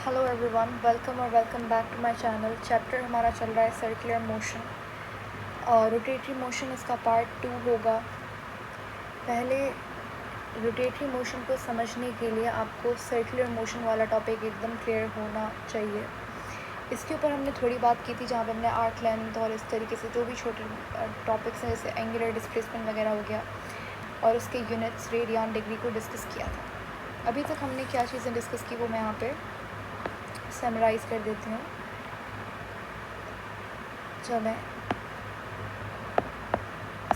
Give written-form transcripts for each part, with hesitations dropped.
Hello everyone, welcome और welcome back to my channel. Chapter हमारा चल रहा है सर्कुलर मोशन और रोटेटरी मोशन, इसका पार्ट 2 होगा। पहले रोटेटरी मोशन को समझने के लिए आपको सर्कुलर मोशन वाला टॉपिक एकदम क्लियर होना चाहिए। इसके ऊपर हमने थोड़ी बात की थी, जहाँ पे हमने आर्क लेंथ और इस तरीके से जो भी छोटे टॉपिक्स हैं जैसे एंगुलर डिस्प्लेसमेंट वगैरह हो गया और उसके यूनिट्स रेडियन डिग्री को डिस्कस किया था। अभी तक हमने क्या चीज़ें डिस्कस की वो मैं यहाँ पे समराइज़ कर देती हूँ। चलें,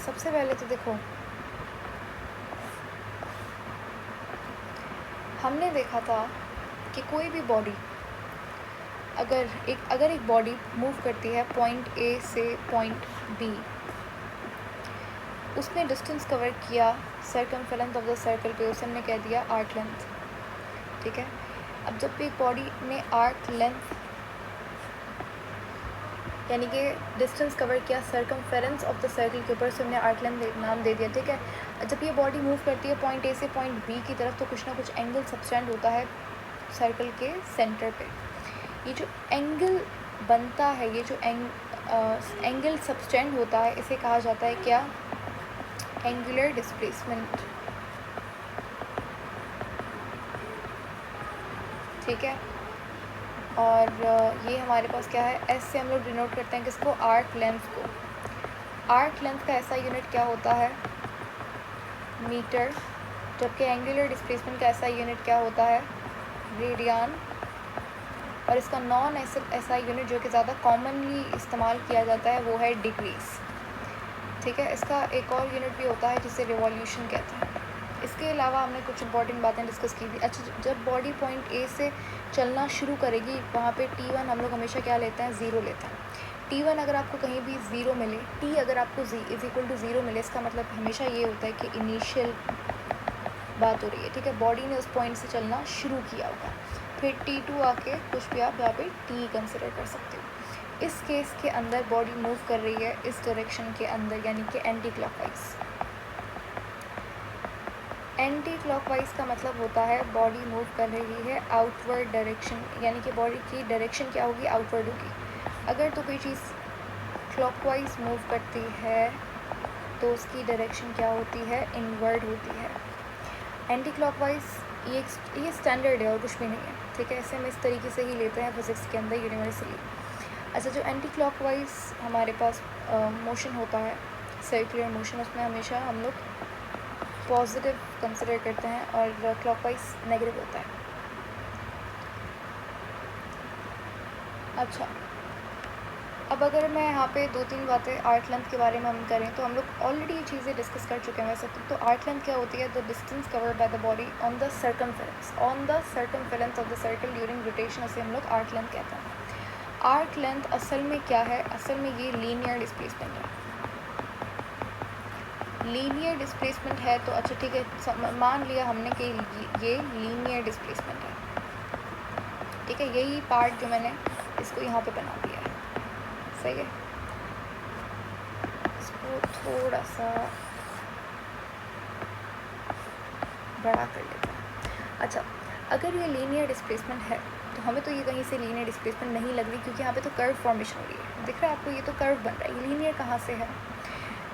सबसे पहले तो देखो, हमने देखा था कि कोई भी बॉडी अगर एक बॉडी मूव करती है पॉइंट ए से पॉइंट बी, उसने डिस्टेंस कवर किया सर्कमफेरेंस ऑफ द सर्कल पे, उसे हमने कह दिया आर्क लेंथ। ठीक है, अब जब भी एक बॉडी ने आर्क लेंथ यानी कि डिस्टेंस कवर किया सर्कमफेरेंस ऑफ द सर्कल के ऊपर, से हमने आर्क लेंथ नाम दे दिया। ठीक है, जब ये बॉडी मूव करती है पॉइंट ए से पॉइंट बी की तरफ, तो कुछ ना कुछ एंगल सबटेंड होता है सर्कल के सेंटर पे। ये जो एंगल बनता है, ये जो एंगल सबटेंड होता है, इसे कहा जाता है क्या? Angular displacement. ठीक है, और ये हमारे पास क्या है? एस से हम लोग डिनोट करते हैं किसको? आर्क लेंथ को। आर्क लेंथ का ऐसा यूनिट क्या होता है? मीटर। जबकि एंगुलर डिस्प्लेसमेंट का ऐसा यूनिट क्या होता है? रेडियन। और इसका नॉन ऐसा यूनिट जो कि ज़्यादा कॉमनली इस्तेमाल किया जाता है वो है डिग्रीज। ठीक है, इसका एक और यूनिट भी होता है जिसे रिवॉल्यूशन कहते हैं। इसके अलावा हमने कुछ इंपॉर्टेंट बातें डिस्कस की थी। अच्छा, जब बॉडी पॉइंट ए से चलना शुरू करेगी, वहाँ पे T1 हम लोग हमेशा क्या लेते हैं? ज़ीरो लेते हैं। T1 अगर आपको कहीं भी ज़ीरो मिले, T अगर आपको =0 मिले, इसका मतलब हमेशा ये होता है कि इनिशियल बात हो रही है। ठीक है, बॉडी ने उस पॉइंट से चलना शुरू किया होगा। फिर T2 आके कुछ भी आप यहाँ पे T कंसिडर कर सकते हो। इस केस के अंदर बॉडी मूव कर रही है इस डायरेक्शन के अंदर, यानी कि एंटी क्लॉकवाइज। एंटी क्लॉकवाइज का मतलब होता है बॉडी मूव कर रही है आउटवर्ड डायरेक्शन, यानी कि बॉडी की डायरेक्शन क्या होगी? आउटवर्ड होगी। अगर तो कोई चीज़ क्लॉकवाइज मूव करती है तो उसकी डायरेक्शन क्या होती है? इनवर्ड होती है। एंटी क्लॉकवाइज ये स्टैंडर्ड है और कुछ भी नहीं है। ठीक है, इसे हम इस तरीके से ही लेते हैं फिज़िक्स के अंदर यूनिवर्सली। अच्छा, जो एंटी क्लॉकवाइज हमारे पास मोशन होता है, सर्कुलर मोशन, उसमें हमेशा हम लोग पॉजिटिव कंसिडर करते हैं और क्लॉकवाइज नेगेटिव होता है। अच्छा, अब अगर मैं यहाँ पे 2-3 बातें आर्क लेंथ के बारे में हम करें, तो हम लोग ऑलरेडी ये चीज़ें डिस्कस कर चुके हैं वैसे तो आर्क लेंथ क्या होती है? The distance covered by the body on the circumference of the circle during rotation, उसे हम लोग आर्क लेंथ कहते हैं। आर्क लेंथ असल में क्या है? असल में ये लीनियर डिस्प्लेसमेंट है। लीनियर डिस्प्लेसमेंट है तो अच्छा ठीक है, मान लिया हमने कि ये लीनियर डिस्प्लेसमेंट है। ठीक है, यही पार्ट जो मैंने इसको यहाँ पे बना दिया है, सही है। इसको थोड़ा सा बड़ा कर लेते हैं। अच्छा, अगर ये लीनियर डिस्प्लेसमेंट है तो हमें तो ये कहीं से लीनियर डिस्प्लेसमेंट नहीं लग रही, क्योंकि यहाँ पे तो कर्व फॉर्मेशन हो रही है। दिख रहा है आपको? ये तो कर्व बन रहा है, ये लीनियर कहाँ से है?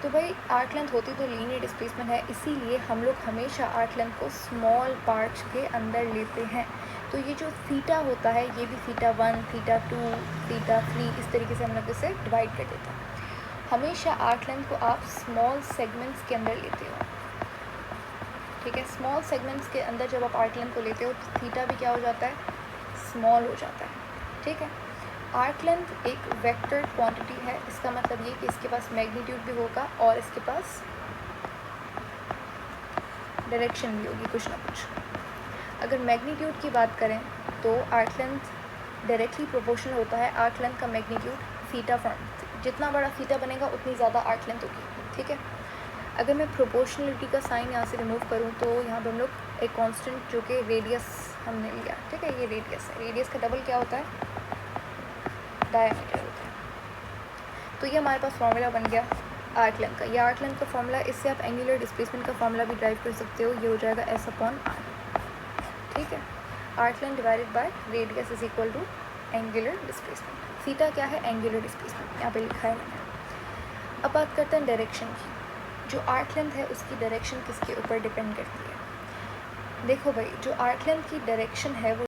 तो भाई आर्क लेंथ होती तो लीनियर डिस्प्लेसमेंट है, इसीलिए हम लोग हमेशा आर्क लेंथ को स्मॉल पार्ट्स के अंदर लेते हैं। तो ये जो थीटा होता है, ये भी θ1, θ2, θ3, इस तरीके से हम लोग इसे डिवाइड कर देते हैं। हमेशा आर्क लेंथ को आप स्मॉल सेगमेंट्स के अंदर लेते हो। ठीक है, स्मॉल सेगमेंट्स के अंदर जब आप आर्क लेंथ को लेते हो तो थीटा भी क्या हो जाता है? स्मॉल हो जाता है। ठीक है, आर्क लेंथ एक वेक्टर क्वांटिटी है। इसका मतलब ये कि इसके पास मैग्नीट्यूड भी होगा और इसके पास डायरेक्शन भी होगी कुछ ना कुछ। अगर मैग्नीट्यूड की बात करें तो आर्क लेंथ डायरेक्टली प्रोपोर्शनल होता है आर्क लेंथ का मैग्नीट्यूड थीटा फॉर्म। जितना बड़ा थीटा बनेगा उतनी ज़्यादा आर्क लेंथ होगी। ठीक है, अगर मैं प्रोपोर्शनलिटी का साइन यहाँ से रिमूव करूँ तो यहाँ पर हम लोग एक कांस्टेंट जो कि रेडियस हमने लिया, ठीक है, ये रेडियस है। रेडियस का डबल क्या होता है? डायमीटर होता है। तो ये हमारे पास फॉर्मूला बन गया आर्क लेंथ का। ये आर्क लेंथ का फॉर्मूला, इससे आप एंगुलर डिस्प्लेसमेंट का फॉर्मूला भी ड्राइव कर सकते हो। ये हो जाएगा S/R। ठीक है, arc length divided by radius is equal to angular displacement. Theta क्या है? एंगुलर डिस्प्लेसमेंट, यहाँ पे लिखा है मैंने। अब बात करते हैं डायरेक्शन की। जो आर्क लेंथ है उसकी डायरेक्शन किसके ऊपर डिपेंड करती है? देखो भाई, जो आर्क लेंथ की डायरेक्शन है वो